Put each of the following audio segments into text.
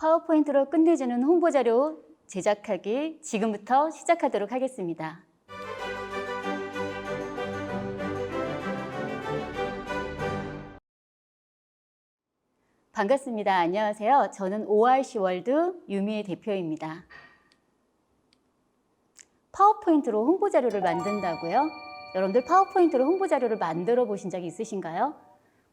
파워포인트로 끝내주는 홍보자료 제작하기 지금부터 시작하도록 하겠습니다. 반갑습니다. 안녕하세요. 저는 ORC 월드 유미의 대표입니다. 파워포인트로 홍보자료를 만든다고요? 여러분들 파워포인트로 홍보자료를 만들어 보신 적 있으신가요?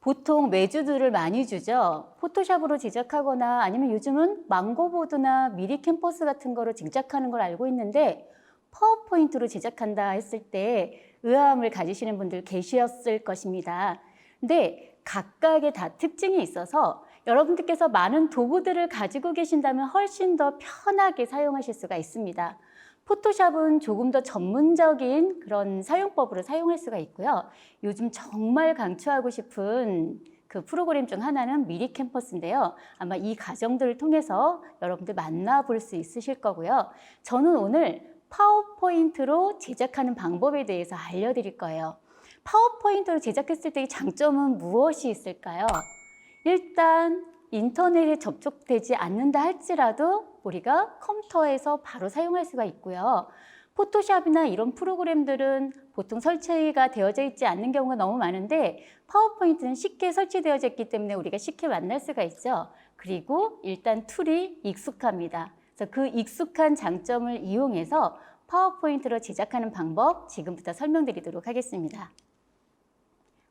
보통 매주들을 많이 주죠. 포토샵으로 제작하거나 아니면 요즘은 망고보드나 미리캠퍼스 같은 거로 제작하는 걸 알고 있는데 파워포인트로 제작한다 했을 때 의아함을 가지시는 분들 계셨을 것입니다. 근데 각각의 다 특징이 있어서 여러분들께서 많은 도구들을 가지고 계신다면 훨씬 더 편하게 사용하실 수가 있습니다. 포토샵은 조금 더 전문적인 그런 사용법으로 사용할 수가 있고요. 요즘 정말 강추하고 싶은 그 프로그램 중 하나는 미리캠퍼스인데요. 아마 이 과정들을 통해서 여러분들 만나볼 수 있으실 거고요. 저는 오늘 파워포인트로 제작하는 방법에 대해서 알려드릴 거예요. 파워포인트로 제작했을 때의 장점은 무엇이 있을까요? 일단 인터넷에 접촉되지 않는다 할지라도 우리가 컴퓨터에서 바로 사용할 수가 있고요. 포토샵이나 이런 프로그램들은 보통 설치가 되어져 있지 않는 경우가 너무 많은데 파워포인트는 쉽게 설치되어져 있기 때문에 우리가 쉽게 만날 수가 있죠. 그리고 일단 툴이 익숙합니다. 그래서 그 익숙한 장점을 이용해서 파워포인트로 제작하는 방법 지금부터 설명드리도록 하겠습니다.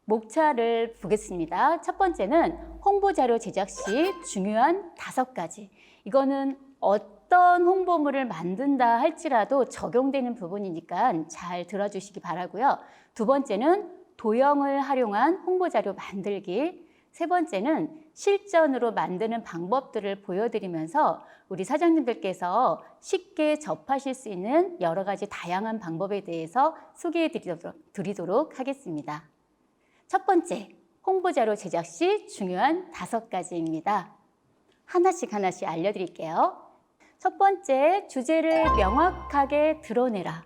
목차를 보겠습니다. 첫 번째는 홍보자료 제작 시 중요한 5가지. 이거는 어떤 홍보물을 만든다 할지라도 적용되는 부분이니까 잘 들어주시기 바라고요. 두 번째는 도형을 활용한 홍보자료 만들기. 세 번째는 실전으로 만드는 방법들을 보여드리면서 우리 사장님들께서 쉽게 접하실 수 있는 여러 가지 다양한 방법에 대해서 소개해 드리도록 하겠습니다. 첫 번째, 홍보자료 제작 시 중요한 5가지입니다. 하나씩 알려드릴게요. 첫 번째, 주제를 명확하게 드러내라.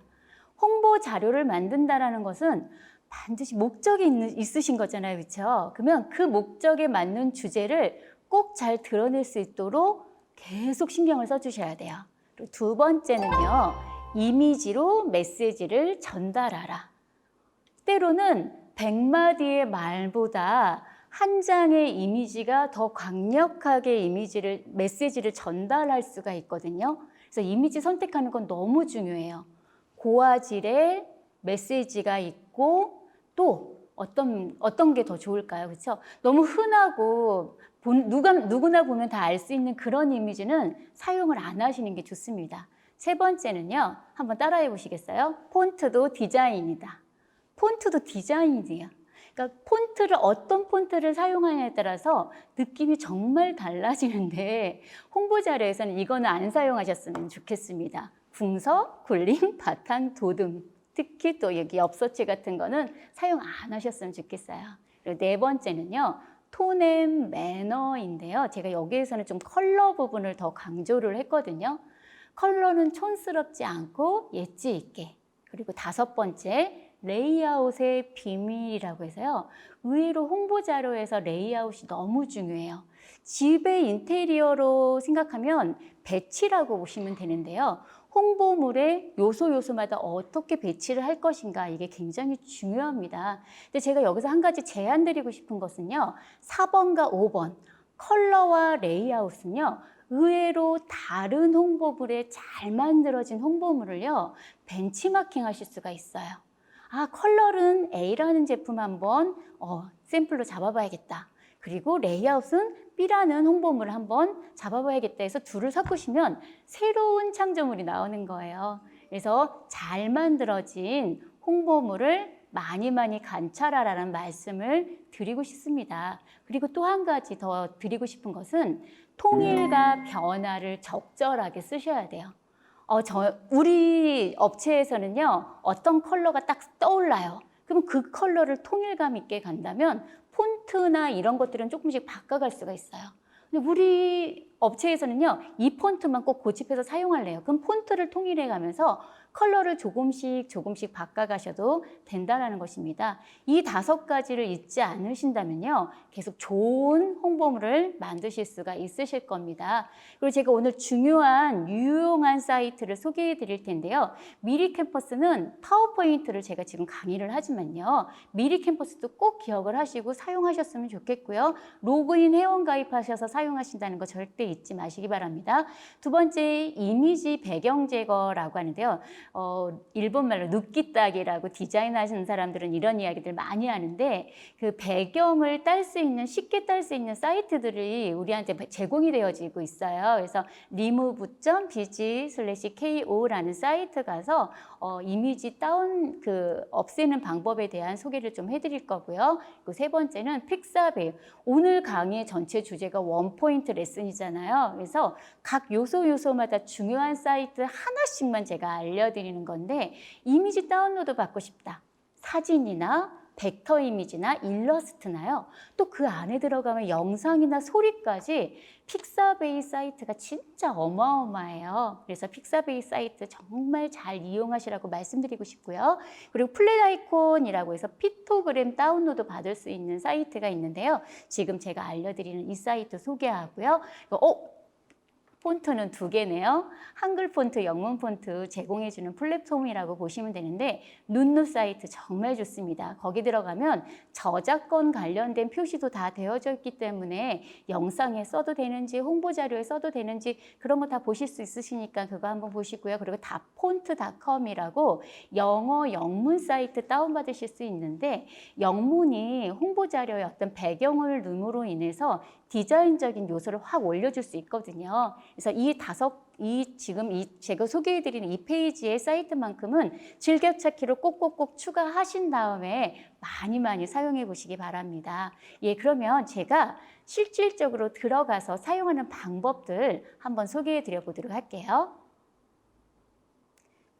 홍보자료를 만든다는 것은 반드시 목적이 있으신 거잖아요. 그렇죠? 그러면 그 목적에 맞는 주제를 꼭 잘 드러낼 수 있도록 계속 신경을 써주셔야 돼요. 그리고 두 번째는요, 이미지로 메시지를 전달하라. 때로는 100마디의 말보다 한 장의 이미지가 더 강력하게 메시지를 전달할 수가 있거든요. 그래서 이미지 선택하는 건 너무 중요해요. 고화질의 메시지가 있고 또 어떤 게 더 좋을까요? 그렇죠? 너무 흔하고 누구나 보면 다 알 수 있는 그런 이미지는 사용을 안 하시는 게 좋습니다. 세 번째는요. 한번 따라해 보시겠어요? 폰트도 디자인이다. 폰트도 디자인이에요. 그러니까 어떤 폰트를 사용하냐에 따라서 느낌이 정말 달라지는데 홍보자료에서는 이거는 안 사용하셨으면 좋겠습니다. 궁서, 굴림, 바탕, 도등. 특히 또 여기 엽서치 같은 거는 사용 안 하셨으면 좋겠어요. 그리고 네 번째는요. 톤 앤 매너인데요. 제가 여기에서는 좀 컬러 부분을 더 강조를 했거든요. 컬러는 촌스럽지 않고 엣지 있게. 그리고 5번째, 레이아웃의 비밀이라고 해서요. 의외로 홍보자료에서 레이아웃이 너무 중요해요. 집의 인테리어로 생각하면 배치라고 보시면 되는데요. 홍보물의 요소마다 어떻게 배치를 할 것인가 이게 굉장히 중요합니다. 근데 제가 여기서 한 가지 제안 드리고 싶은 것은요. 4번과 5번 컬러와 레이아웃은요. 의외로 다른 홍보물에 잘 만들어진 홍보물을요. 벤치마킹 하실 수가 있어요. 아, 컬러는 A라는 제품 한번 샘플로 잡아봐야겠다. 그리고 레이아웃은 B라는 홍보물을 한번 잡아봐야겠다 해서 둘을 섞으시면 새로운 창조물이 나오는 거예요. 그래서 잘 만들어진 홍보물을 많이 관찰하라는 말씀을 드리고 싶습니다. 그리고 또 한 가지 더 드리고 싶은 것은 통일과 변화를 적절하게 쓰셔야 돼요. 우리 업체에서는요, 어떤 컬러가 딱 떠올라요. 그럼 그 컬러를 통일감 있게 간다면 폰트나 이런 것들은 조금씩 바꿔갈 수가 있어요. 근데 우리 업체에서는요, 이 폰트만 꼭 고집해서 사용할래요. 그럼 폰트를 통일해 가면서 컬러를 조금씩 바꿔가셔도 된다는 것입니다. 이 5가지를 잊지 않으신다면요, 계속 좋은 홍보물을 만드실 수가 있으실 겁니다. 그리고 제가 오늘 중요한 유용한 사이트를 소개해 드릴 텐데요. 미리캠퍼스는 파워포인트를 제가 지금 강의를 하지만요, 미리캠퍼스도 꼭 기억을 하시고 사용하셨으면 좋겠고요. 로그인 회원 가입하셔서 사용하신다는 거 절대 잊지 마시기 바랍니다. 두 번째, 이미지 배경 제거라고 하는데요. 일본말로 눕기딱이라고 디자인하시는 사람들은 이런 이야기들 많이 하는데, 그 배경을 쉽게 딸 수 있는 사이트들이 우리한테 제공이 되어지고 있어요. 그래서 remove.bg/ko라는 사이트 가서 이미지 없애는 방법에 대한 소개를 좀 해드릴 거고요. 그리고 세 번째는 픽사베이. 오늘 강의의 전체 주제가 원포인트 레슨이잖아요. 그래서 각 요소마다 중요한 사이트 하나씩만 제가 알려드리는 건데, 이미지 다운로드 받고 싶다. 사진이나 벡터 이미지나 일러스트나요. 또 그 안에 들어가면 영상이나 소리까지 픽사베이 사이트가 진짜 어마어마해요. 그래서 픽사베이 사이트 정말 잘 이용하시라고 말씀드리고 싶고요. 그리고 플랫 아이콘이라고 해서 피토그램 다운로드 받을 수 있는 사이트가 있는데요. 지금 제가 알려드리는 이 사이트 소개하고요. 폰트는 2개네요. 한글 폰트, 영문 폰트 제공해주는 플랫폼이라고 보시면 되는데, 눈누 사이트 정말 좋습니다. 거기 들어가면 저작권 관련된 표시도 다 되어져 있기 때문에 영상에 써도 되는지 홍보 자료에 써도 되는지 그런 거 다 보실 수 있으시니까 그거 한번 보시고요. 그리고 다폰트.com이라고 영어 영문 사이트 다운받으실 수 있는데, 영문이 홍보 자료의 어떤 배경을 눈으로 인해서 디자인적인 요소를 확 올려줄 수 있거든요. 그래서 제가 소개해드리는 이 페이지의 사이트만큼은 즐겨찾기로 꼭꼭꼭 추가하신 다음에 많이 사용해 보시기 바랍니다. 예, 그러면 제가 실질적으로 들어가서 사용하는 방법들 한번 소개해 드려 보도록 할게요.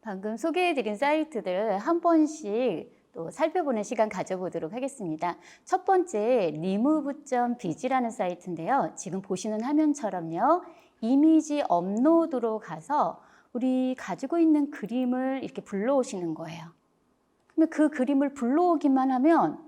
방금 소개해 드린 사이트들 한 번씩 또 살펴보는 시간 가져보도록 하겠습니다. 첫 번째, remove.bg라는 사이트인데요. 지금 보시는 화면처럼요, 이미지 업로드로 가서 우리 가지고 있는 그림을 이렇게 불러오시는 거예요. 그러면 그 그림을 불러오기만 하면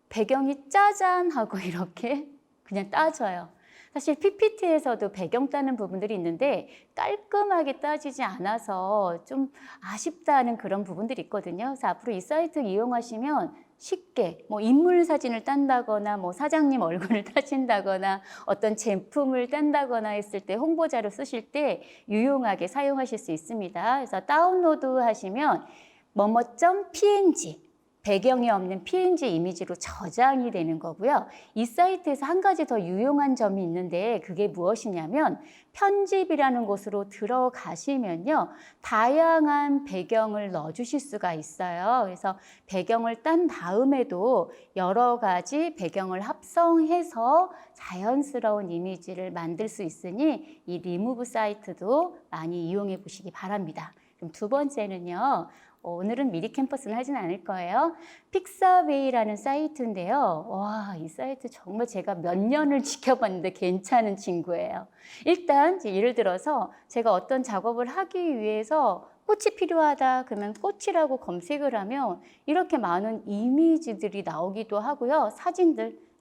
배경이 짜잔 하고 이렇게 그냥 따져요. 사실 PPT에서도 배경 따는 부분들이 있는데 깔끔하게 따지지 않아서 좀 아쉽다는 그런 부분들이 있거든요. 그래서 앞으로 이 사이트 이용하시면 쉽게 인물 사진을 딴다거나 사장님 얼굴을 따신다거나 어떤 제품을 딴다거나 했을 때 홍보자료 쓰실 때 유용하게 사용하실 수 있습니다. 그래서 다운로드 하시면 뭐뭐.png 배경이 없는 PNG 이미지로 저장이 되는 거고요. 이 사이트에서 한 가지 더 유용한 점이 있는데, 그게 무엇이냐면 편집이라는 곳으로 들어가시면요, 다양한 배경을 넣어주실 수가 있어요. 그래서 배경을 딴 다음에도 여러 가지 배경을 합성해서 자연스러운 이미지를 만들 수 있으니 이 리무브 사이트도 많이 이용해 보시기 바랍니다. 그럼 두 번째는요, 오늘은 미리 캠퍼스는 하진 않을 거예요. 픽사베이라는 사이트인데요. 와, 이 사이트 정말 제가 몇 년을 지켜봤는데 괜찮은 친구예요. 일단 예를 들어서 제가 어떤 작업을 하기 위해서 꽃이 필요하다 그러면 꽃이라고 검색을 하면 이렇게 많은 이미지들이 나오기도 하고요.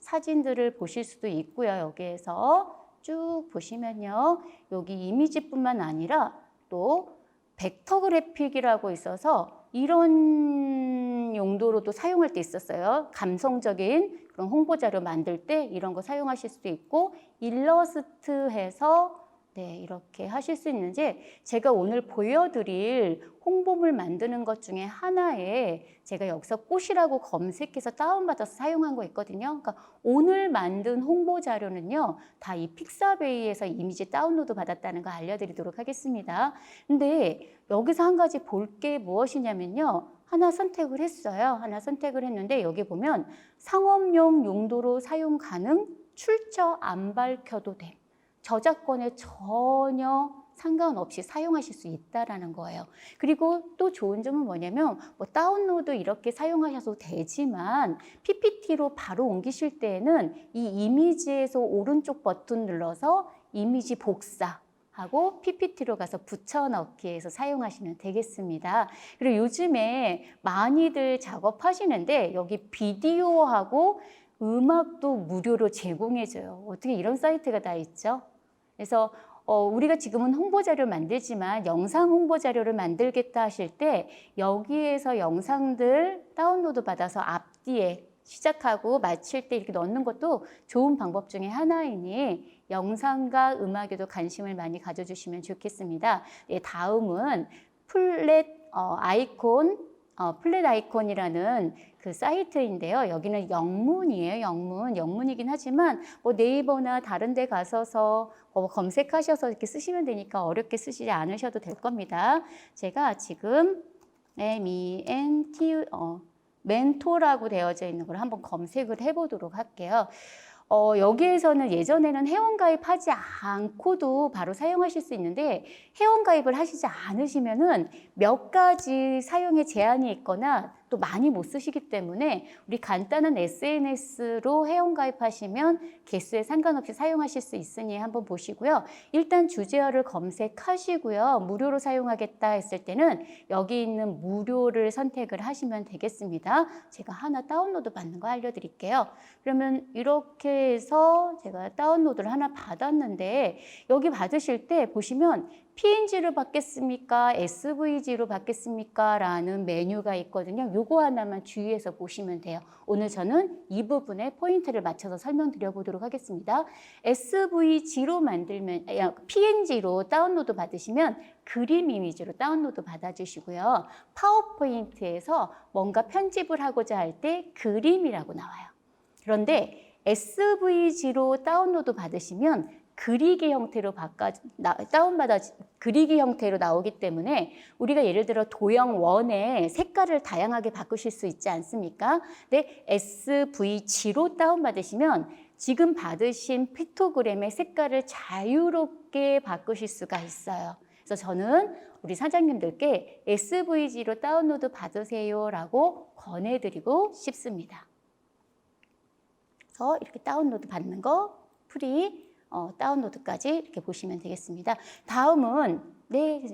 사진들을 보실 수도 있고요. 여기에서 쭉 보시면요, 여기 이미지뿐만 아니라 또 벡터 그래픽이라고 있어서 이런 용도로도 사용할 때 있었어요. 감성적인 그런 홍보 자료 만들 때 이런 거 사용하실 수도 있고, 일러스트 해서 이렇게 하실 수 있는지, 제가 오늘 보여드릴 홍보물 만드는 것 중에 하나에 제가 여기서 꽃이라고 검색해서 다운받아서 사용한 거 있거든요. 그러니까 오늘 만든 홍보 자료는요, 다 이 픽사베이에서 이미지 다운로드 받았다는 거 알려드리도록 하겠습니다. 근데 여기서 한 가지 볼 게 무엇이냐면요, 하나 선택을 했어요. 하나 선택을 했는데 여기 보면 상업용 용도로 사용 가능, 출처 안 밝혀도 돼. 저작권에 전혀 상관없이 사용하실 수 있다는 거예요. 그리고 또 좋은 점은 뭐냐면 다운로드 이렇게 사용하셔도 되지만 PPT로 바로 옮기실 때에는 이 이미지에서 오른쪽 버튼 눌러서 이미지 복사 하고 PPT로 가서 붙여넣기 해서 사용하시면 되겠습니다. 그리고 요즘에 많이들 작업하시는데 여기 비디오하고 음악도 무료로 제공해줘요. 어떻게 이런 사이트가 다 있죠? 그래서 우리가 지금은 홍보 자료를 만들지만 영상 홍보 자료를 만들겠다 하실 때 여기에서 영상들 다운로드 받아서 앞뒤에 시작하고 마칠 때 이렇게 넣는 것도 좋은 방법 중에 하나이니 영상과 음악에도 관심을 많이 가져주시면 좋겠습니다. 네, 다음은 플랫 아이콘이라는 그 사이트인데요. 여기는 영문이에요. 영문이긴 하지만 뭐 네이버나 다른 데 가셔서 검색하셔서 이렇게 쓰시면 되니까 어렵게 쓰시지 않으셔도 될 겁니다. 제가 지금 멘토라고 되어져 있는 걸 한번 검색을 해보도록 할게요. 여기에서는 예전에는 회원가입하지 않고도 바로 사용하실 수 있는데 회원가입을 하시지 않으시면은 몇 가지 사용에 제한이 있거나 또 많이 못 쓰시기 때문에 우리 간단한 SNS로 회원가입하시면 개수에 상관없이 사용하실 수 있으니 한번 보시고요. 일단 주제어를 검색하시고요. 무료로 사용하겠다 했을 때는 여기 있는 무료를 선택을 하시면 되겠습니다. 제가 하나 다운로드 받는 거 알려드릴게요. 그러면 이렇게 해서 제가 다운로드를 하나 받았는데 여기 받으실 때 보시면 PNG로 받겠습니까? SVG로 받겠습니까? 라는 메뉴가 있거든요. 요거 하나만 주의해서 보시면 돼요. 오늘 저는 이 부분에 포인트를 맞춰서 설명드려 보도록 하겠습니다. SVG로 PNG로 다운로드 받으시면 그림 이미지로 다운로드 받아주시고요. 파워포인트에서 뭔가 편집을 하고자 할 때 그림이라고 나와요. 그런데 SVG로 다운로드 받으시면 그리기 형태로 그리기 형태로 나오기 때문에 우리가 예를 들어 도형 1에 색깔을 다양하게 바꾸실 수 있지 않습니까? 근데 SVG로 다운받으시면 지금 받으신 픽토그램의 색깔을 자유롭게 바꾸실 수가 있어요. 그래서 저는 우리 사장님들께 SVG로 다운로드 받으세요라고 권해드리고 싶습니다. 그래서 이렇게 다운로드 받는 거 프리 다운로드까지 이렇게 보시면 되겠습니다. 다음은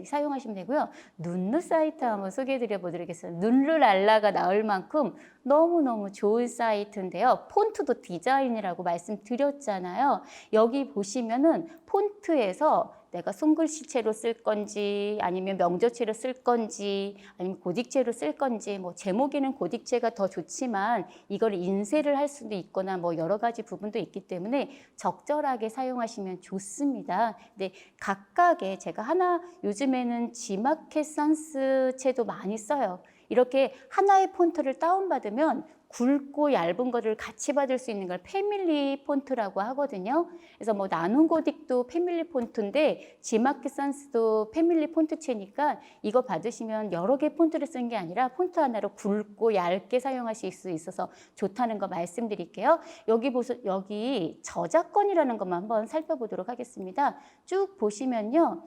사용하시면 되고요. 눈루 사이트 한번 소개해드려 보도록 하겠습니다. 눈루랄라가 나올 만큼 너무너무 좋은 사이트인데요. 폰트도 디자인이라고 말씀드렸잖아요. 여기 보시면은 폰트에서 내가 손글씨체로 쓸 건지 아니면 명조체로 쓸 건지 아니면 고딕체로 쓸 건지 뭐 제목에는 고딕체가 더 좋지만 이걸 인쇄를 할 수도 있거나 뭐 여러 가지 부분도 있기 때문에 적절하게 사용하시면 좋습니다. 근데 각각의 제가 하나 요즘에는 지마켓 산스체도 많이 써요. 이렇게 하나의 폰트를 다운받으면 굵고 얇은 거를 같이 받을 수 있는 걸 패밀리 폰트라고 하거든요. 그래서 뭐 나눔고딕도 패밀리 폰트인데 지마켓 산스도 패밀리 폰트체니까 이거 받으시면 여러 개 폰트를 쓴 게 아니라 폰트 하나로 굵고 얇게 사용하실 수 있어서 좋다는 거 말씀드릴게요. 여기 저작권이라는 것만 한번 살펴보도록 하겠습니다. 쭉 보시면요.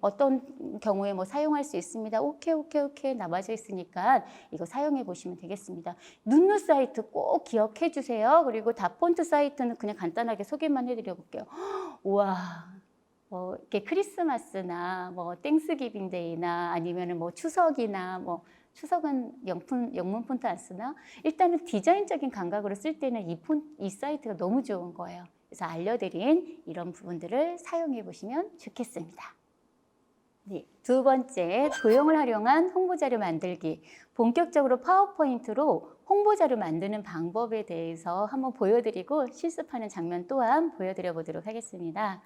어떤 경우에 뭐 사용할 수 있습니다. 오케이 나와져 있으니까 이거 사용해 보시면 되겠습니다. 눈루 사이트 꼭 기억해 주세요. 그리고 다폰트 사이트는 그냥 간단하게 소개만 해드려 볼게요. 우와. 이렇게 크리스마스나 뭐 땡스기빙 데이나 아니면은 뭐 추석이나 뭐 추석은 영문 폰트 안 쓰나? 일단은 디자인적인 감각으로 쓸 때는 이 사이트가 너무 좋은 거예요. 그래서 알려드린 이런 부분들을 사용해 보시면 좋겠습니다. 네, 두 번째, 도형을 활용한 홍보자료 만들기. 본격적으로 파워포인트로 홍보자료 만드는 방법에 대해서 한번 보여드리고 실습하는 장면 또한 보여드려 보도록 하겠습니다.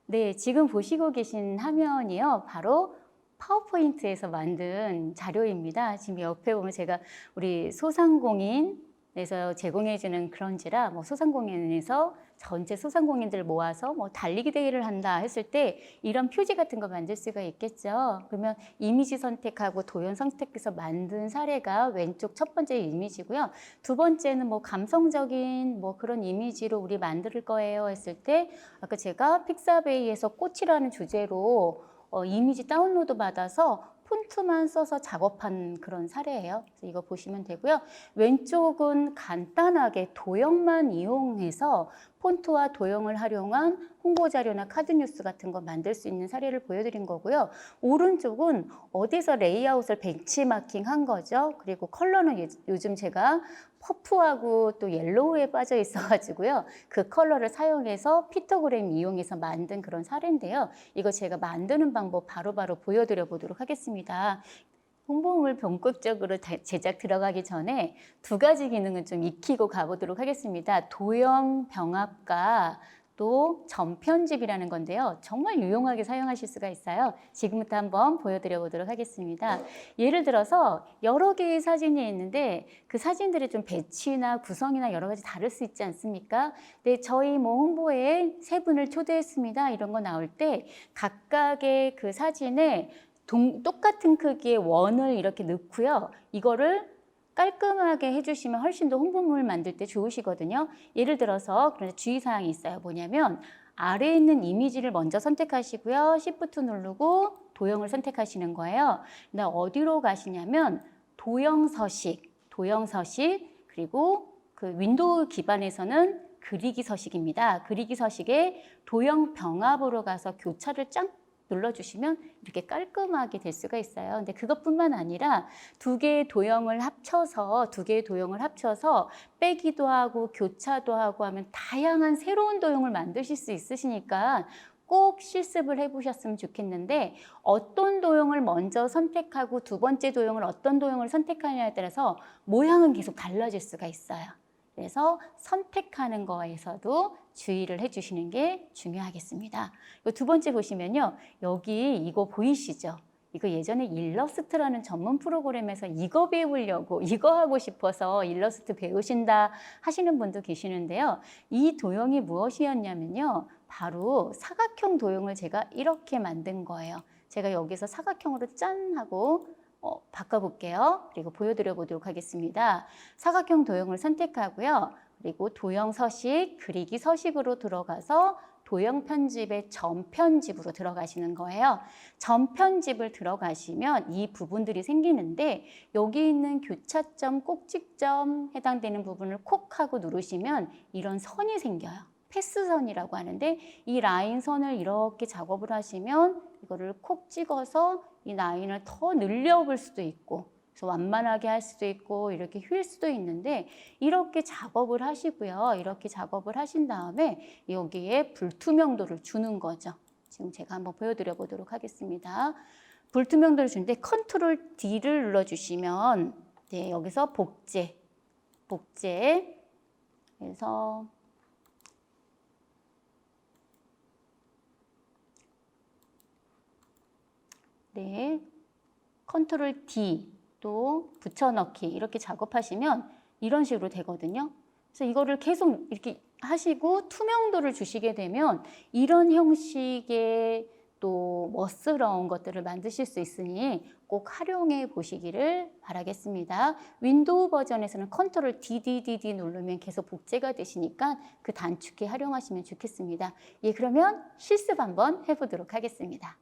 네, 지금 보시고 계신 화면이요. 바로 파워포인트에서 만든 자료입니다. 지금 옆에 보면 제가 우리 소상공인에서 제공해주는 그런지라 뭐 소상공인에서 전체 소상공인들 모아서 뭐 달리기 대회를 한다 했을 때 이런 표지 같은 거 만들 수가 있겠죠. 그러면 이미지 선택하고 도형 선택해서 만든 사례가 왼쪽 첫 번째 이미지고요. 두 번째는 뭐 감성적인 뭐 그런 이미지로 우리 만들 거예요 했을 때 아까 제가 픽사베이에서 꽃이라는 주제로 이미지 다운로드 받아서 폰트만 써서 작업한 그런 사례예요. 그래서 이거 보시면 되고요. 왼쪽은 간단하게 도형만 이용해서 폰트와 도형을 활용한 홍보 자료나 카드 뉴스 같은 거 만들 수 있는 사례를 보여드린 거고요. 오른쪽은 어디서 레이아웃을 벤치마킹 한 거죠. 그리고 컬러는 요즘 제가 퍼프하고 또 옐로우에 빠져 있어가지고요. 그 컬러를 사용해서 피크토그램 이용해서 만든 그런 사례인데요. 이거 제가 만드는 방법 바로바로 보여드려 보도록 하겠습니다. 홍보물 본격적으로 제작 들어가기 전에 두 가지 기능은 좀 익히고 가보도록 하겠습니다. 도형 병합과 또 점편집이라는 건데요. 정말 유용하게 사용하실 수가 있어요. 지금부터 한번 보여드려 보도록 하겠습니다. 예를 들어서 여러 개의 사진이 있는데 그 사진들의 좀 배치나 구성이나 여러 가지 다를 수 있지 않습니까? 네, 저희 뭐 홍보에 세 분을 초대했습니다. 이런 거 나올 때 각각의 그 사진에 똑같은 크기의 원을 이렇게 넣고요. 이거를 깔끔하게 해주시면 훨씬 더 홍보물 만들 때 좋으시거든요. 예를 들어서 그런데 주의사항이 있어요. 뭐냐면 아래에 있는 이미지를 먼저 선택하시고요. Shift 누르고 도형을 선택하시는 거예요. 근데 어디로 가시냐면 도형 서식, 그리고 그 윈도우 기반에서는 그리기 서식입니다. 그리기 서식에 도형 병합으로 가서 교차를 짱 눌러주시면 이렇게 깔끔하게 될 수가 있어요. 근데 그것뿐만 아니라 두 개의 도형을 합쳐서 빼기도 하고 교차도 하고 하면 다양한 새로운 도형을 만드실 수 있으시니까 꼭 실습을 해보셨으면 좋겠는데 어떤 도형을 먼저 선택하고 두 번째 도형을 어떤 도형을 선택하냐에 따라서 모양은 계속 달라질 수가 있어요. 그래서 선택하는 거에서도 주의를 해주시는 게 중요하겠습니다. 두 번째 보시면요. 여기 이거 보이시죠? 이거 예전에 일러스트라는 전문 프로그램에서 이거 배우려고 이거 하고 싶어서 일러스트 배우신다 하시는 분도 계시는데요. 이 도형이 무엇이었냐면요. 바로 사각형 도형을 제가 이렇게 만든 거예요. 제가 여기서 사각형으로 짠 하고 바꿔볼게요. 그리고 보여드려 보도록 하겠습니다. 사각형 도형을 선택하고요. 그리고 도형 서식, 그리기 서식으로 들어가서 도형 편집의 점 편집으로 들어가시는 거예요. 점 편집을 들어가시면 이 부분들이 생기는데 여기 있는 교차점, 꼭지점 해당되는 부분을 콕 하고 누르시면 이런 선이 생겨요. 패스선이라고 하는데 이 라인 선을 이렇게 작업을 하시면 이거를 콕 찍어서 이 라인을 더 늘려볼 수도 있고 그래서 완만하게 할 수도 있고 이렇게 휠 수도 있는데 이렇게 작업을 하시고요. 이렇게 작업을 하신 다음에 여기에 불투명도를 주는 거죠. 지금 제가 한번 보여드려 보도록 하겠습니다. 불투명도를 주는데 컨트롤 D를 눌러주시면 네, 여기서 복제 그래서 네, 컨트롤 D 또 붙여넣기 이렇게 작업하시면 이런 식으로 되거든요. 그래서 이거를 계속 이렇게 하시고 투명도를 주시게 되면 이런 형식의 또 멋스러운 것들을 만드실 수 있으니 꼭 활용해 보시기를 바라겠습니다. 윈도우 버전에서는 컨트롤 DDDD 누르면 계속 복제가 되시니까 그 단축키 활용하시면 좋겠습니다. 예, 그러면 실습 한번 해보도록 하겠습니다.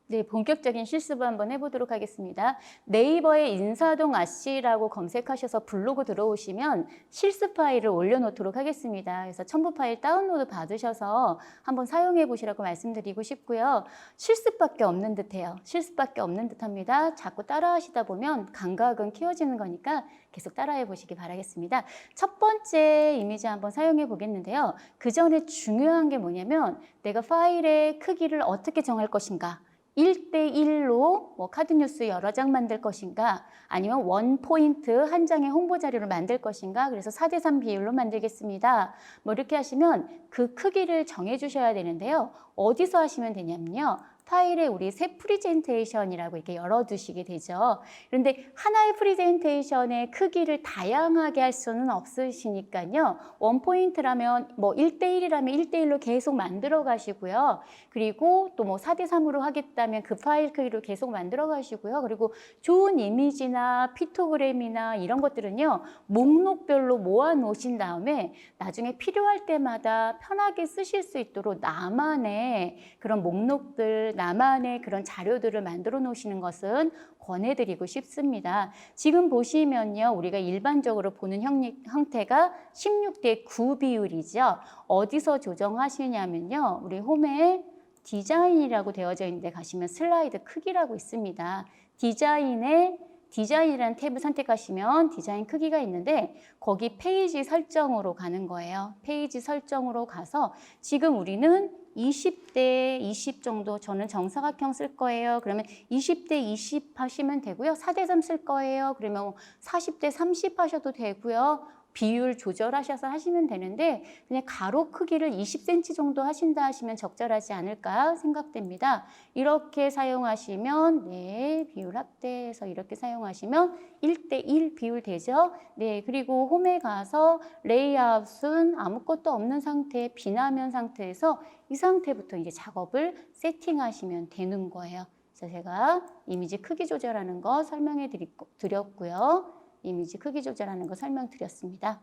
네, 본격적인 실습을 한번 해보도록 하겠습니다. 네이버에 인사동 아씨라고 검색하셔서 블로그 들어오시면 실습 파일을 올려놓도록 하겠습니다. 그래서 첨부 파일 다운로드 받으셔서 한번 사용해 보시라고 말씀드리고 싶고요. 실습밖에 없는 듯해요. 실습밖에 없는 듯합니다. 자꾸 따라하시다 보면 감각은 키워지는 거니까 계속 따라해 보시기 바라겠습니다. 첫 번째 이미지 한번 사용해 보겠는데요. 그 전에 중요한 게 뭐냐면 내가 파일의 크기를 어떻게 정할 것인가 1대1로 뭐 카드 뉴스 여러 장 만들 것인가 아니면 원 포인트 한 장의 홍보 자료를 만들 것인가 그래서 4대3 비율로 만들겠습니다. 뭐 이렇게 하시면 그 크기를 정해 주셔야 되는데요. 어디서 하시면 되냐면요. 파일에 우리 새 프레젠테이션이라고 이렇게 열어두시게 되죠. 그런데 하나의 프레젠테이션의 크기를 다양하게 할 수는 없으시니까요. 원포인트라면 뭐 1대1이라면 1대1로 계속 만들어 가시고요. 그리고 또 뭐 4대3으로 하겠다면 그 파일 크기로 계속 만들어 가시고요. 그리고 좋은 이미지나 피크토그램이나 이런 것들은요. 목록별로 모아 놓으신 다음에 나중에 필요할 때마다 편하게 쓰실 수 있도록 나만의 그런 목록들 이미지를 나만의 그런 자료들을 만들어 놓으시는 것은 권해드리고 싶습니다. 지금 보시면요, 우리가 일반적으로 보는 형태가 16대 9 비율이죠. 어디서 조정하시냐면요, 우리 홈에 디자인이라고 되어져 있는데 가시면 슬라이드 크기라고 있습니다. 디자인이라는 탭을 선택하시면 디자인 크기가 있는데 거기 페이지 설정으로 가는 거예요. 페이지 설정으로 가서 지금 우리는 20대 20 정도, 저는 정사각형 쓸 거예요. 그러면 20대 20 하시면 되고요. 4대3 쓸 거예요. 그러면 40대 30 하셔도 되고요. 비율 조절하셔서 하시면 되는데 그냥 가로 크기를 20cm 정도 하신다 하시면 적절하지 않을까 생각됩니다. 이렇게 사용하시면 네, 비율 확대해서 이렇게 사용하시면 1대1 비율 되죠. 네, 그리고 홈에 가서 레이아웃은 아무것도 없는 상태, 비나면 상태에서 이 상태부터 이제 작업을 세팅하시면 되는 거예요. 그래서 제가 이미지 크기 조절하는 거 설명해 드렸고요. 이미지 크기 조절하는 거 설명드렸습니다.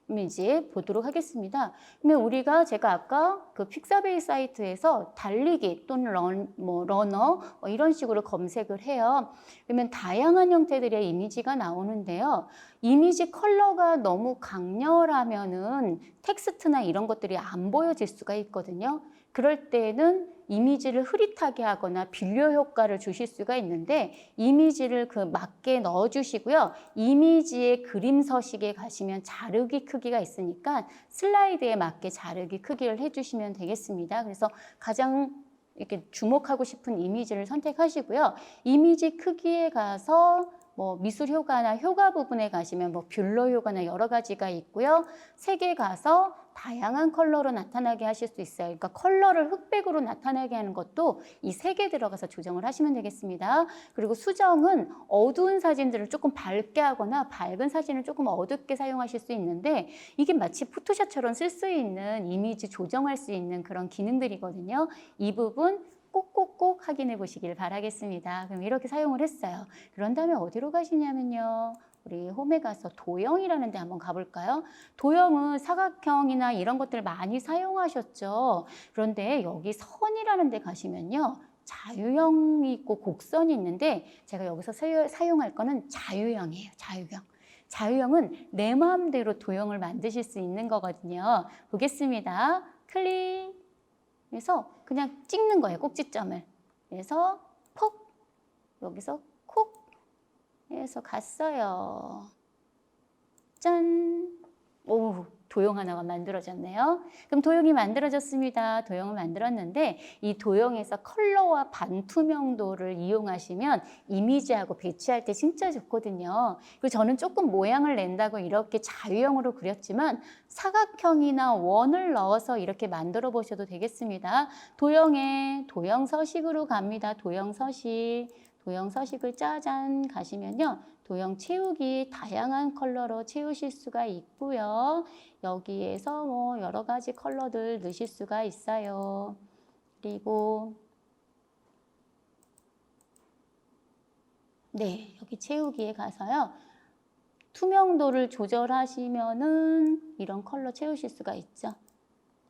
그럼 이제 보도록 하겠습니다. 그러면 우리가 제가 아까 그 픽사베이 사이트에서 달리기 또는 러너 이런 식으로 검색을 해요. 그러면 다양한 형태들의 이미지가 나오는데요. 이미지 컬러가 너무 강렬하면은 텍스트나 이런 것들이 안 보여질 수가 있거든요. 그럴 때는 이미지를 흐릿하게 하거나 빌려 효과를 주실 수가 있는데 이미지를 그 맞게 넣어주시고요. 이미지의 그림 서식에 가시면 자르기 크기가 있으니까 슬라이드에 맞게 자르기 크기를 해주시면 되겠습니다. 그래서 가장 이렇게 주목하고 싶은 이미지를 선택하시고요. 이미지 크기에 가서 뭐 미술 효과나 효과 부분에 가시면 뭐 뷰러 효과나 여러 가지가 있고요. 색에 가서 다양한 컬러로 나타나게 하실 수 있어요. 그러니까 컬러를 흑백으로 나타나게 하는 것도 이 색에 들어가서 조정을 하시면 되겠습니다. 그리고 수정은 어두운 사진들을 조금 밝게 하거나 밝은 사진을 조금 어둡게 사용하실 수 있는데 이게 마치 포토샵처럼 쓸 수 있는 이미지 조정할 수 있는 그런 기능들이거든요. 이 부분 꼭꼭꼭 확인해 보시길 바라겠습니다. 그럼 이렇게 사용을 했어요. 그런 다음에 어디로 가시냐면요. 우리 홈에 가서 도형이라는 데 한번 가볼까요? 도형은 사각형이나 이런 것들을 많이 사용하셨죠. 그런데 여기 선이라는 데 가시면요. 자유형이 있고 곡선이 있는데 제가 여기서 사용할 거는 자유형이에요. 자유형. 자유형은 내 마음대로 도형을 만드실 수 있는 거거든요. 보겠습니다. 클릭. 그래서 그냥 찍는 거예요. 꼭지점을. 그래서 콕. 여기서 콕. 해서 갔어요. 짠! 오, 도형 하나가 만들어졌네요. 그럼 도형이 만들어졌습니다. 도형을 만들었는데 이 도형에서 컬러와 반투명도를 이용하시면 이미지하고 배치할 때 진짜 좋거든요. 그리고 저는 조금 모양을 낸다고 이렇게 자유형으로 그렸지만 사각형이나 원을 넣어서 이렇게 만들어 보셔도 되겠습니다. 도형에 도형 서식으로 갑니다. 도형 서식. 도형 서식을 짜잔 가시면요. 도형 채우기 다양한 컬러로 채우실 수가 있고요. 여기에서 뭐 여러 가지 컬러들 넣으실 수가 있어요. 그리고 네, 여기 채우기에 가서요. 투명도를 조절하시면은 이런 컬러 채우실 수가 있죠.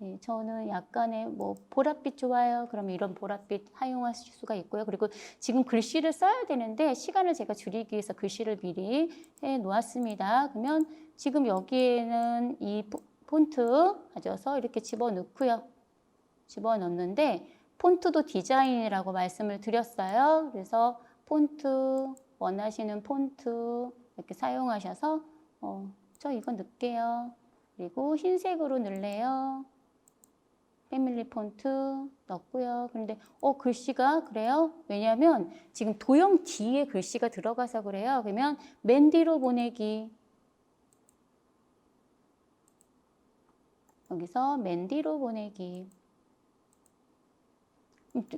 네, 저는 약간의 뭐 보랏빛 좋아요. 그러면 이런 보랏빛 사용하실 수가 있고요. 그리고 지금 글씨를 써야 되는데 시간을 제가 줄이기 위해서 글씨를 미리 해 놓았습니다. 그러면 지금 여기에는 이 폰트 가져서 이렇게 집어넣고요. 집어넣는데 폰트도 디자인이라고 말씀을 드렸어요. 그래서 폰트 원하시는 폰트 이렇게 사용하셔서 저 이거 넣을게요. 그리고 흰색으로 넣을래요. 패밀리 폰트 넣고요. 그런데 글씨가 그래요? 왜냐하면 지금 도형 뒤에 글씨가 들어가서 그래요. 그러면 맨 뒤로 보내기. 여기서 맨 뒤로 보내기.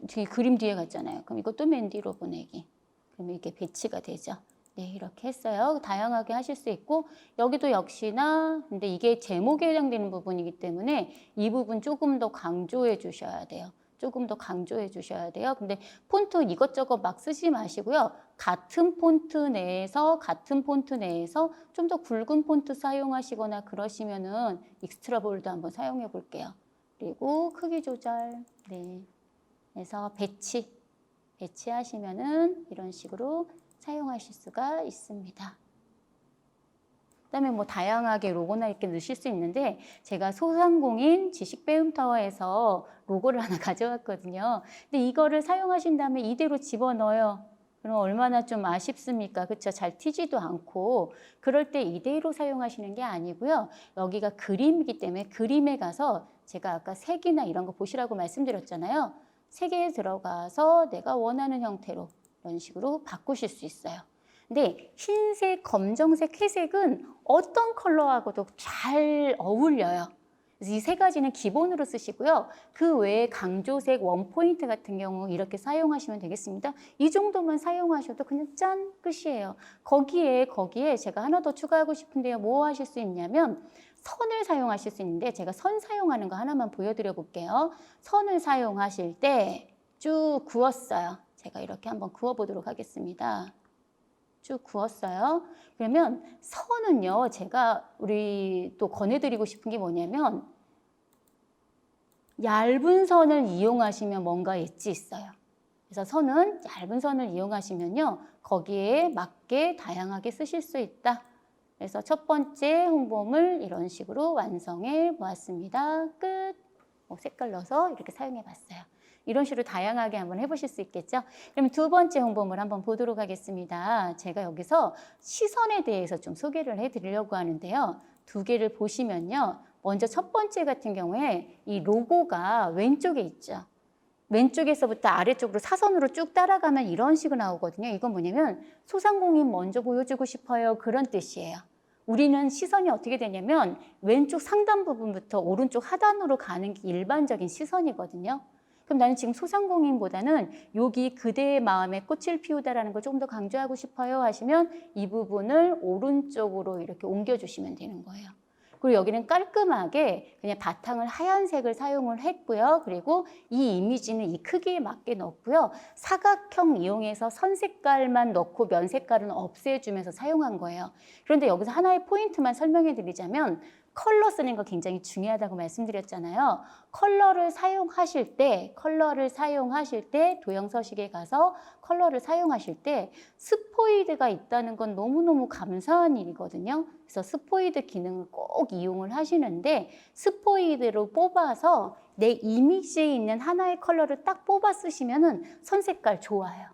뒤 그림 뒤에 갔잖아요. 그럼 이것도 맨 뒤로 보내기. 그러면 이게 배치가 되죠. 네, 이렇게 했어요. 다양하게 하실 수 있고 여기도 역시나 근데 이게 제목에 해당되는 부분이기 때문에 이 부분 조금 더 강조해 주셔야 돼요. 조금 더 강조해 주셔야 돼요. 근데 폰트 이것저것 막 쓰지 마시고요. 같은 폰트 내에서 좀 더 굵은 폰트 사용하시거나 그러시면은 익스트라 볼드 한번 사용해 볼게요. 그리고 크기 조절. 네. 그래서 배치하시면은 이런 식으로 사용하실 수가 있습니다. 그다음에 뭐 다양하게 로고나 이렇게 넣으실 수 있는데 제가 소상공인 지식배움터에서 로고를 하나 가져왔거든요. 근데 이거를 사용하신 다음에 이대로 집어넣어요. 그럼 얼마나 좀 아쉽습니까? 그렇죠? 잘 튀지도 않고 그럴 때 이대로 사용하시는 게 아니고요. 여기가 그림이기 때문에 그림에 가서 제가 아까 색이나 이런 거 보시라고 말씀드렸잖아요. 색에 들어가서 내가 원하는 형태로 이런 식으로 바꾸실 수 있어요. 근데 흰색, 검정색, 회색은 어떤 컬러하고도 잘 어울려요. 그래서 이 세 가지는 기본으로 쓰시고요. 그 외에 강조색, 원포인트 같은 경우 이렇게 사용하시면 되겠습니다. 이 정도만 사용하셔도 그냥 짠! 끝이에요. 거기에 제가 하나 더 추가하고 싶은데요. 뭐 하실 수 있냐면 선을 사용하실 수 있는데 제가 선 사용하는 거 하나만 보여드려 볼게요. 선을 사용하실 때 쭉 그었어요. 제가 이렇게 한번 그어보도록 하겠습니다. 쭉 그었어요. 그러면 선은요, 제가 우리 또 권해드리고 싶은 게 뭐냐면 얇은 선을 이용하시면 뭔가 엣지 있어요. 그래서 선은 얇은 선을 이용하시면요, 거기에 맞게 다양하게 쓰실 수 있다. 그래서 첫 번째 홍보물 이런 식으로 완성해 보았습니다. 끝. 색깔 넣어서 이렇게 사용해 봤어요. 이런 식으로 다양하게 한번 해보실 수 있겠죠? 그럼 두 번째 홍보물 한번 보도록 하겠습니다. 제가 여기서 시선에 대해서 좀 소개를 해드리려고 하는데요. 두 개를 보시면요. 먼저 첫 번째 같은 경우에 이 로고가 왼쪽에 있죠. 왼쪽에서부터 아래쪽으로 사선으로 쭉 따라가면 이런 식으로 나오거든요. 이건 뭐냐면 소상공인 먼저 보여주고 싶어요. 그런 뜻이에요. 우리는 시선이 어떻게 되냐면 왼쪽 상단 부분부터 오른쪽 하단으로 가는 게 일반적인 시선이거든요. 그럼 나는 지금 소상공인보다는 여기 그대의 마음에 꽃을 피우다라는 걸 조금 더 강조하고 싶어요 하시면 이 부분을 오른쪽으로 이렇게 옮겨주시면 되는 거예요. 그리고 여기는 깔끔하게 그냥 바탕을 하얀색을 사용을 했고요. 그리고 이 이미지는 이 크기에 맞게 넣었고요. 사각형 이용해서 선 색깔만 넣고 면 색깔은 없애주면서 사용한 거예요. 그런데 여기서 하나의 포인트만 설명해 드리자면 컬러 쓰는 거 굉장히 중요하다고 말씀드렸잖아요. 컬러를 사용하실 때 도형 서식에 가서 컬러를 사용하실 때 스포이드가 있다는 건 너무너무 감사한 일이거든요. 그래서 스포이드 기능을 꼭 이용을 하시는데 스포이드로 뽑아서 내 이미지에 있는 하나의 컬러를 딱 뽑아 쓰시면은 선 색깔 좋아요.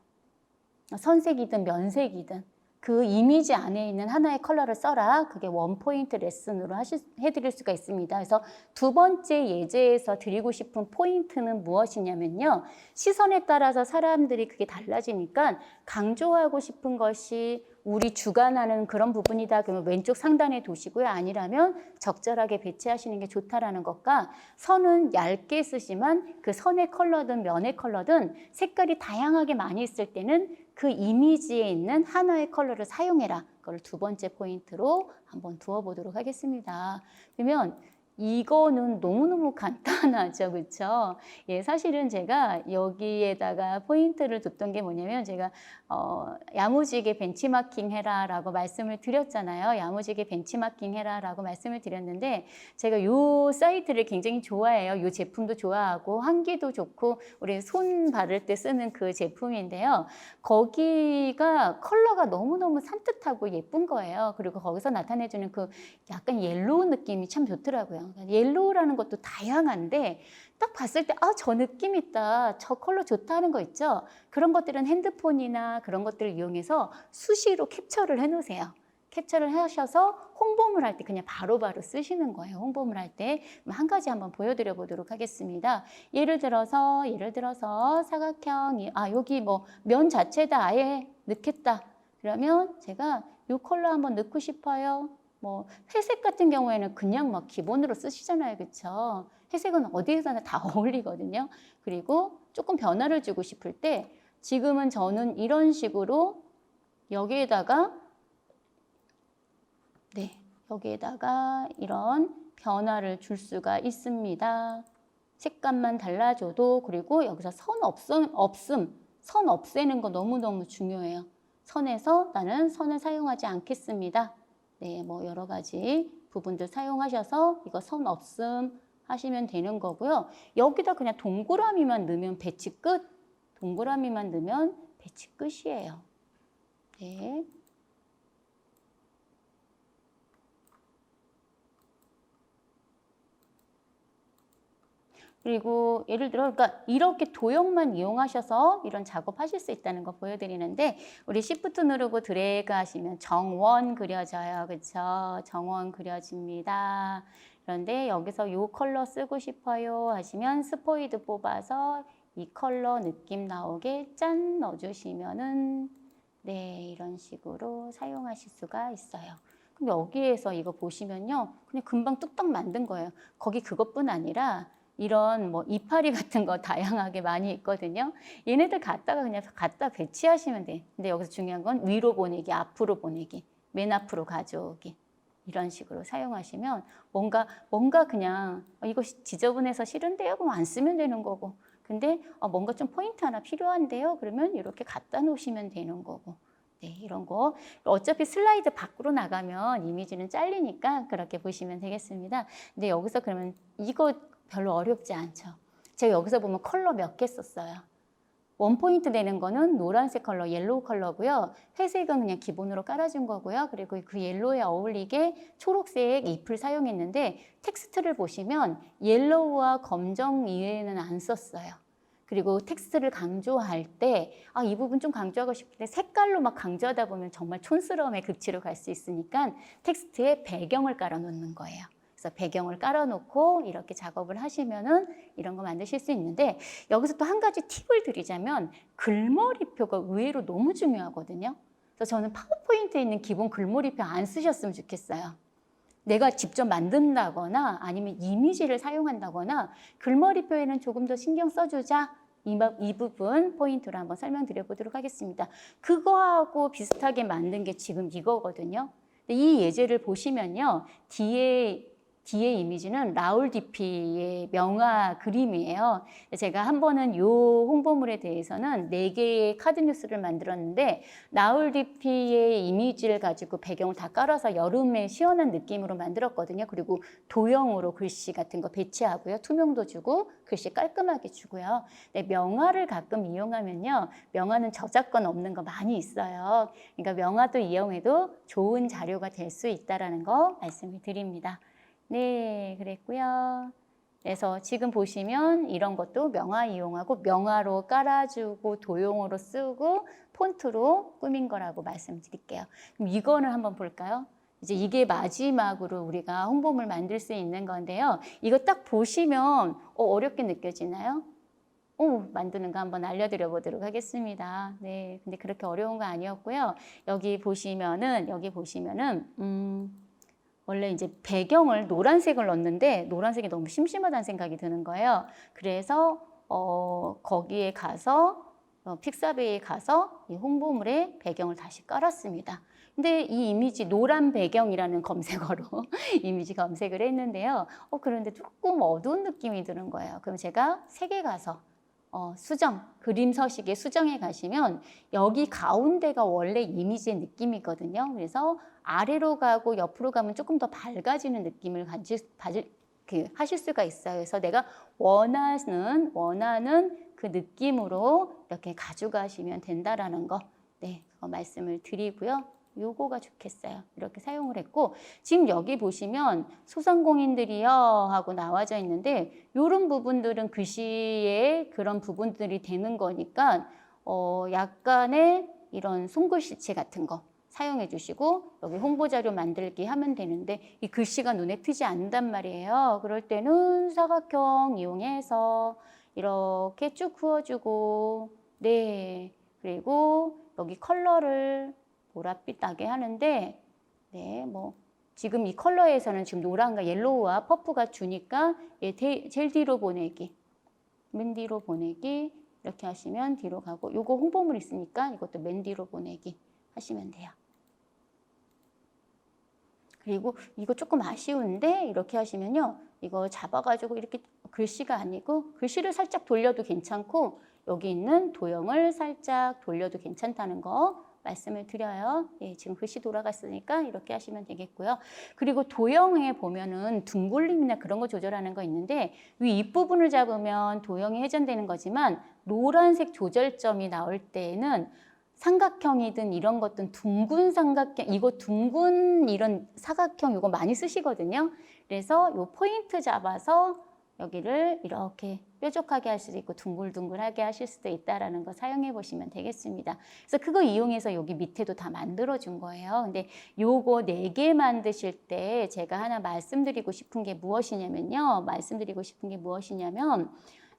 선색이든 면색이든 그 이미지 안에 있는 하나의 컬러를 써라. 그게 원포인트 레슨으로 해드릴 수가 있습니다. 그래서 두 번째 예제에서 드리고 싶은 포인트는 무엇이냐면요. 시선에 따라서 사람들이 그게 달라지니까 강조하고 싶은 것이 우리 주관하는 그런 부분이다. 그러면 왼쪽 상단에 두시고요. 아니라면 적절하게 배치하시는 게 좋다라는 것과 선은 얇게 쓰지만 그 선의 컬러든 면의 컬러든 색깔이 다양하게 많이 있을 때는 그 이미지에 있는 하나의 컬러를 사용해라. 그걸 두 번째 포인트로 한번 두어보도록 하겠습니다. 그러면 이거는 너무너무 간단하죠. 그렇죠? 예, 사실은 제가 여기에다가 포인트를 뒀던 게 뭐냐면 제가 야무지게 벤치마킹 해라라고 말씀을 드렸잖아요. 야무지게 벤치마킹 해라라고 말씀을 드렸는데 제가 요 사이트를 굉장히 좋아해요. 요 제품도 좋아하고 환기도 좋고 우리 손 바를 때 쓰는 그 제품인데요. 거기가 컬러가 너무너무 산뜻하고 예쁜 거예요. 그리고 거기서 나타내주는 그 약간 옐로우 느낌이 참 좋더라고요. 옐로우라는 것도 다양한데 딱 봤을 때 아, 저 느낌 있다. 저 컬러 좋다 하는 거 있죠. 그런 것들은 핸드폰이나 그런 것들을 이용해서 수시로 캡처를 해놓으세요. 캡처를 하셔서 홍보물 할 때 그냥 바로바로 쓰시는 거예요. 홍보물 할 때. 한 가지 한번 보여드려 보도록 하겠습니다. 예를 들어서 사각형, 여기 뭐 면 자체다 아예 넣겠다. 그러면 제가 이 컬러 한번 넣고 싶어요. 뭐 회색 같은 경우에는 그냥 막 기본으로 쓰시잖아요. 그렇죠? 회색은 어디에서나 다 어울리거든요. 그리고 조금 변화를 주고 싶을 때 지금은 저는 이런 식으로 여기에다가 이런 변화를 줄 수가 있습니다. 색감만 달라져도 그리고 여기서 선 없애는 거 너무너무 중요해요. 선에서 나는 선을 사용하지 않겠습니다. 네, 뭐 여러 가지 부분들 사용하셔서 이거 선 없음 하시면 되는 거고요. 여기다 그냥 동그라미만 넣으면 배치 끝. 동그라미만 넣으면 배치 끝이에요. 네. 그리고 예를 들어 그러니까 이렇게 도형만 이용하셔서 이런 작업하실 수 있다는 거 보여드리는데 우리 Shift 누르고 드래그 하시면 정원 그려져요. 그렇죠? 정원 그려집니다. 그런데 여기서 요 컬러 쓰고 싶어요 하시면 스포이드 뽑아서 이 컬러 느낌 나오게 짠 넣어주시면은 네 이런 식으로 사용하실 수가 있어요. 그럼 여기에서 이거 보시면요. 그냥 금방 뚝딱 만든 거예요. 거기 그것뿐 아니라 이런 뭐 이파리 같은 거 다양하게 많이 있거든요. 얘네들 갖다가 그냥 갖다 배치하시면 돼. 근데 여기서 중요한 건 위로 보내기, 앞으로 보내기, 맨 앞으로 가져오기. 이런 식으로 사용하시면 뭔가 그냥 이거 지저분해서 싫은데요? 그럼 안 쓰면 되는 거고. 근데 뭔가 좀 포인트 하나 필요한데요? 그러면 이렇게 갖다 놓으시면 되는 거고. 네, 이런 거. 어차피 슬라이드 밖으로 나가면 이미지는 잘리니까 그렇게 보시면 되겠습니다. 근데 여기서 그러면 이거 별로 어렵지 않죠. 제가 여기서 보면 컬러 몇 개 썼어요. 원포인트 되는 거는 노란색 컬러, 옐로우 컬러고요. 회색은 그냥 기본으로 깔아준 거고요. 그리고 그 옐로우에 어울리게 초록색 잎을 사용했는데 텍스트를 보시면 옐로우와 검정 이외에는 안 썼어요. 그리고 텍스트를 강조할 때 이 부분 좀 강조하고 싶은데 색깔로 막 강조하다 보면 정말 촌스러움의 극치로 갈 수 있으니까 텍스트에 배경을 깔아 놓는 거예요. 그래서 배경을 깔아놓고 이렇게 작업을 하시면은 이런 거 만드실 수 있는데 여기서 또 한 가지 팁을 드리자면 글머리표가 의외로 너무 중요하거든요. 그래서 저는 파워포인트에 있는 기본 글머리표 안 쓰셨으면 좋겠어요. 내가 직접 만든다거나 아니면 이미지를 사용한다거나 글머리표에는 조금 더 신경 써주자. 이 부분 포인트로 한번 설명드려 보도록 하겠습니다. 그거하고 비슷하게 만든 게 지금 이거거든요. 이 예제를 보시면요. 뒤에 이미지는 라울 디피의 명화 그림이에요. 제가 한 번은 이 홍보물에 대해서는 4개의 카드 뉴스를 만들었는데 라울 디피의 이미지를 가지고 배경을 다 깔아서 여름에 시원한 느낌으로 만들었거든요. 그리고 도형으로 글씨 같은 거 배치하고요. 투명도 주고 글씨 깔끔하게 주고요. 네, 명화를 가끔 이용하면요. 명화는 저작권 없는 거 많이 있어요. 그러니까 명화도 이용해도 좋은 자료가 될 수 있다는 거 말씀을 드립니다. 네, 그랬고요. 그래서 지금 보시면 이런 것도 명화 이용하고 명화로 깔아주고 도용으로 쓰고 폰트로 꾸민 거라고 말씀드릴게요. 그럼 이거는 한번 볼까요? 이제 이게 마지막으로 우리가 홍보물 만들 수 있는 건데요. 이거 딱 보시면 어렵게 느껴지나요? 만드는 거 한번 알려드려 보도록 하겠습니다. 네, 근데 그렇게 어려운 거 아니었고요. 여기 보시면은 원래 이제 배경을 노란색을 넣었는데 노란색이 너무 심심하다는 생각이 드는 거예요. 그래서 거기에 가서 픽사베이에 가서 이 홍보물에 배경을 다시 깔았습니다. 근데 이 이미지 노란 배경이라는 검색어로 이미지 검색을 했는데요. 그런데 조금 어두운 느낌이 드는 거예요. 그럼 제가 색에 가서 수정, 그림 서식에 수정에 가시면 여기 가운데가 원래 이미지의 느낌이거든요. 그래서 아래로 가고 옆으로 가면 조금 더 밝아지는 느낌을 하실 수가 있어요. 그래서 내가 원하는 그 느낌으로 이렇게 가져가시면 된다라는 거, 네, 말씀을 드리고요. 요거가 좋겠어요. 이렇게 사용을 했고 지금 여기 보시면 소상공인들이요 하고 나와져 있는데 이런 부분들은 글씨의 그런 부분들이 되는 거니까 약간의 이런 손글씨체 같은 거 사용해 주시고 여기 홍보자료 만들기 하면 되는데 이 글씨가 눈에 띄지 않는단 말이에요. 그럴 때는 사각형 이용해서 이렇게 쭉 그어주고 네 그리고 여기 컬러를 보랏빛 나게 하는데 네, 지금 이 컬러에서는 지금 노란과 옐로우와 퍼프가 주니까 제일 뒤로 보내기, 맨 뒤로 보내기 이렇게 하시면 뒤로 가고 요거 홍보물 있으니까 이것도 맨 뒤로 보내기 하시면 돼요. 그리고 이거 조금 아쉬운데 이렇게 하시면요. 이거 잡아가지고 이렇게 글씨가 아니고 글씨를 살짝 돌려도 괜찮고 여기 있는 도형을 살짝 돌려도 괜찮다는 거 말씀을 드려요. 예, 지금 글씨 돌아갔으니까 이렇게 하시면 되겠고요. 그리고 도형에 보면은 둥글림이나 그런 거 조절하는 거 있는데 위 윗부분을 잡으면 도형이 회전되는 거지만 노란색 조절점이 나올 때에는 삼각형이든 이런 것든 둥근 삼각형, 이거 둥근 이런 사각형 이거 많이 쓰시거든요. 그래서 요 포인트 잡아서 여기를 이렇게 뾰족하게 할 수도 있고 둥글둥글하게 하실 수도 있다라는 거 사용해 보시면 되겠습니다. 그래서 그거 이용해서 여기 밑에도 다 만들어 준 거예요. 근데 요거 4개 만드실 때 제가 하나 말씀드리고 싶은 게 무엇이냐면요.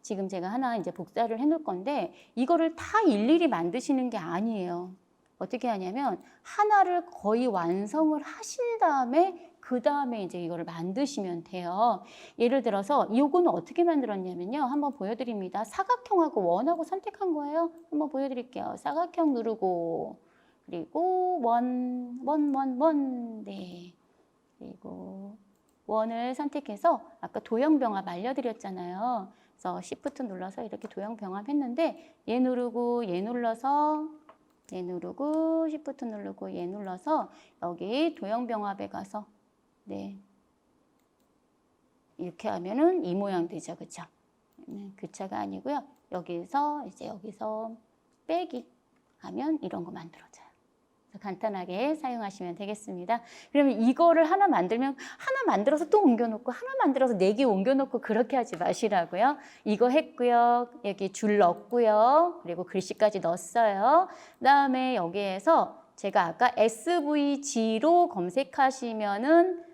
지금 제가 하나 이제 복사를 해 놓을 건데 이거를 다 일일이 만드시는 게 아니에요. 어떻게 하냐면 하나를 거의 완성을 하신 다음에 그 다음에 이제 이거를 만드시면 돼요. 예를 들어서 이거는 어떻게 만들었냐면요. 한번 보여드립니다. 사각형하고 원하고 선택한 거예요. 한번 보여드릴게요. 사각형 누르고 그리고 원. 네. 그리고 원을 선택해서 아까 도형병합 알려드렸잖아요. 그래서 Shift 눌러서 이렇게 도형병합 했는데 얘 누르고 얘 눌러서 얘 누르고 Shift 누르고 얘 눌러서 여기 도형병합에 가서 네 이렇게 하면은 이 모양 되죠, 그쵸? 교차가 아니고요. 여기서 빼기 하면 이런 거 만들어져요. 그래서 간단하게 사용하시면 되겠습니다. 그러면 이거를 하나 만들면 하나 만들어서 또 옮겨놓고 하나 만들어서 4개 옮겨놓고 그렇게 하지 마시라고요. 이거 했고요. 여기 줄 넣었고요. 그리고 글씨까지 넣었어요. 그다음에 여기에서 제가 아까 SVG로 검색하시면은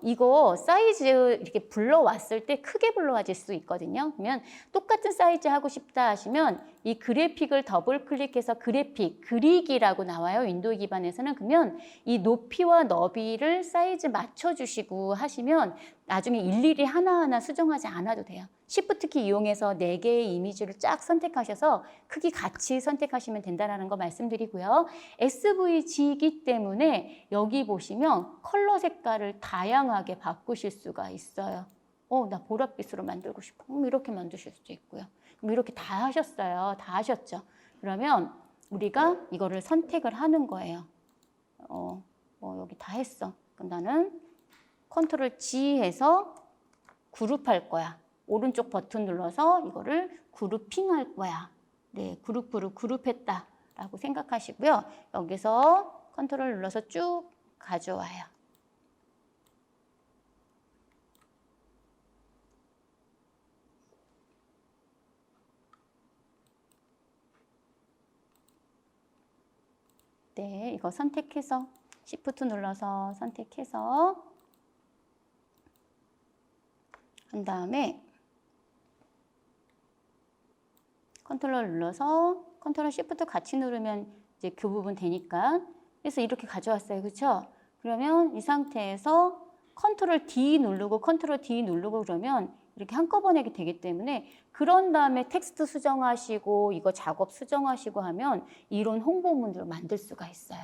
이거 사이즈 이렇게 불러왔을 때 크게 불러와질 수 있거든요. 그러면 똑같은 사이즈 하고 싶다 하시면 이 그래픽을 더블 클릭해서 그래픽, 그리기라고 나와요. 윈도우 기반에서는. 그러면 이 높이와 너비를 사이즈 맞춰주시고 하시면 나중에 일일이 하나하나 수정하지 않아도 돼요. Shift 키 이용해서 4개의 이미지를 쫙 선택하셔서 크기 같이 선택하시면 된다는 거 말씀드리고요. SVG이기 때문에 여기 보시면 컬러 색깔을 다양하게 바꾸실 수가 있어요. 나 보랏빛으로 만들고 싶어. 이렇게 만드실 수도 있고요. 그럼 이렇게 다 하셨어요. 다 하셨죠. 그러면 우리가 이거를 선택을 하는 거예요. 여기 다 했어. 그럼 나는 컨트롤 G 해서 그룹할 거야. 오른쪽 버튼 눌러서 이거를 그룹핑 할 거야. 네, 그룹했다 라고 생각하시고요. 여기서 컨트롤 눌러서 쭉 가져와요. 네, 이거 선택해서 Shift 눌러서 선택해서 한 다음에 컨트롤 눌러서 컨트롤 Shift 같이 누르면 이제 그 부분 되니까 그래서 이렇게 가져왔어요. 그렇죠? 그러면 이 상태에서 컨트롤 D 누르고 컨트롤 D 누르고 그러면 이렇게 한꺼번에 되기 때문에 그런 다음에 텍스트 수정하시고 이거 작업 수정하시고 하면 이런 홍보문을 만들 수가 있어요.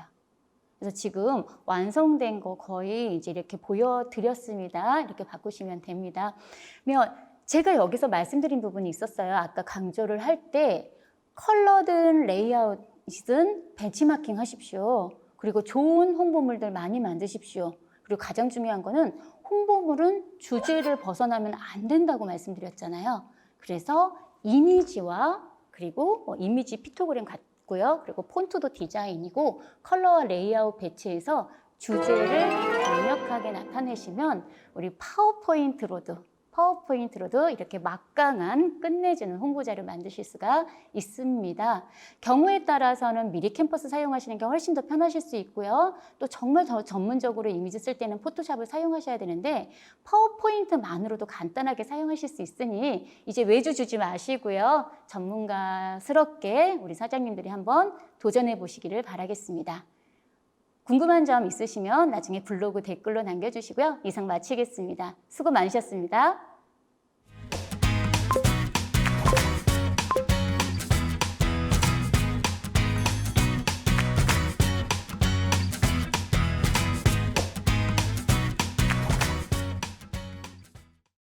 그래서 지금 완성된 거 거의 이제 이렇게 보여드렸습니다. 이렇게 바꾸시면 됩니다. 그러면 제가 여기서 말씀드린 부분이 있었어요. 아까 강조를 할 때 컬러든 레이아웃이든 벤치마킹 하십시오. 그리고 좋은 홍보물들 많이 만드십시오. 그리고 가장 중요한 거는 홍보물은 주제를 벗어나면 안 된다고 말씀드렸잖아요. 그래서 이미지와 그리고 이미지 피토그램 같고요. 그리고 폰트도 디자인이고 컬러와 레이아웃 배치해서 주제를 강력하게 나타내시면 우리 파워포인트로도 이렇게 막강한 끝내주는 홍보자료 만드실 수가 있습니다. 경우에 따라서는 미리 캠퍼스 사용하시는 게 훨씬 더 편하실 수 있고요. 또 정말 더 전문적으로 이미지 쓸 때는 포토샵을 사용하셔야 되는데 파워포인트만으로도 간단하게 사용하실 수 있으니 이제 외주 주지 마시고요. 전문가스럽게 우리 사장님들이 한번 도전해 보시기를 바라겠습니다. 궁금한 점 있으시면 나중에 블로그 댓글로 남겨주시고요. 이상 마치겠습니다. 수고 많으셨습니다.